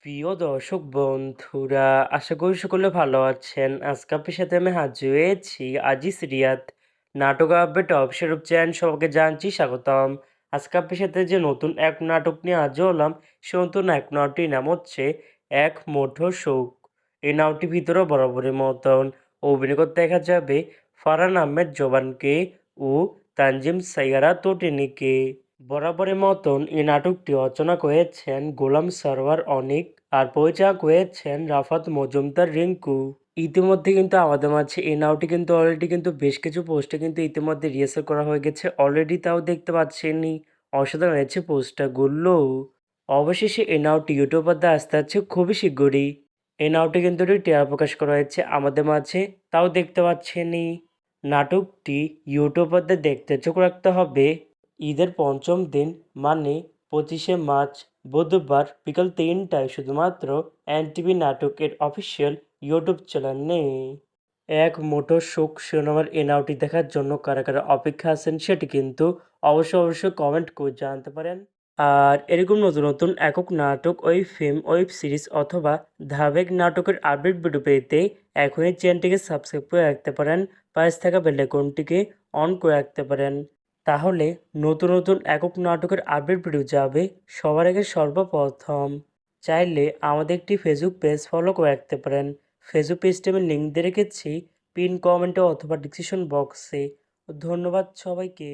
প্রিয় দর্শক বন্ধুরা, আশা করি সকলে ভালো আছেন। আজকে আপনার সাথে আমি হাজির হয়েছি আজিজ রিয়াদ নাটক আপডেট অফিসিয়াল চ্যানেল। সবাইকে জানছি স্বাগতম। আজকে আপনার সাথে যে নতুন এক নাটক নিয়ে হাজির হলাম, সে নতুন এক নাটকটির নাম হচ্ছে এক মুঠো সুখ। এই নাটকটির ভিতরে বরাবরের মতন অভিনয় করতে দেখা যাবে ফারহান আহমেদ জোবানকে ও তানজিম সাইয়ারা তটিনীকে। বরাবরের মতন এই নাটকটি রচনা করেছেন গোলাম সরওয়ার অনিক আর পরিচালক হয়েছেন রাফাত মজুমদার রিঙ্কু। ইতিমধ্যে কিন্তু আমাদের মাঝে এই নাটকটি কিন্তু অলরেডি কিন্তু বেশ কিছু পোস্টে কিন্তু ইতিমধ্যে রিহার্সাল করা হয়ে গেছে অলরেডি, তাও দেখতে পাচ্ছেনই অসাধারণ হয়েছে পোস্টারগুলো। অবশেষে এই নাটকটি ইউটিউব পর্দায় আসতে যাচ্ছে খুবই শীঘ্রই। এই নাটকটি কিন্তু ট্রেলার প্রকাশ করা হয়েছে আমাদের মাঝে, তাও দেখতে পাচ্ছেনই। নাটকটি ইউটিউব পর্দায় দেখতে চোখ রাখতে হবে ঈদের পঞ্চম দিন মানে 25শে মার্চ বুধবার বিকাল 3টায় শুধুমাত্র এনটিভি নাটকের অফিসিয়াল ইউটিউব চ্যানেলে। এক মুঠো সুখ শিরোনামের এই নাটকটি দেখার জন্য কারা কারা অপেক্ষা আছেন সেটি কিন্তু অবশ্যই কমেন্ট করে জানাতে পারেন। আর এরকম নতুন নতুন একক নাটক, ফিল্ম, ওয়েব সিরিজ অথবা ধারাবাহিক নাটকের আপডেট ভিডিও পেতে এখনই চ্যানেলটিকে সাবস্ক্রাইব করে রাখতে পারেন, পাশে থাকা বেল আইকনটিকে অন করে রাখতে পারেন। তাহলে নতুন নতুন একক নাটকের আপডেট ভিডিও যাবে সবার আগে সর্বপ্রথম। চাইলে আমাদের একটি ফেসবুক পেজ ফলো করে রাখতে পারেন। ফেসবুক পেজটি আমি লিঙ্ক দিয়ে রেখেছি পিন কমেন্টে অথবা ডিসক্রিপশন বক্সে। ধন্যবাদ সবাইকে।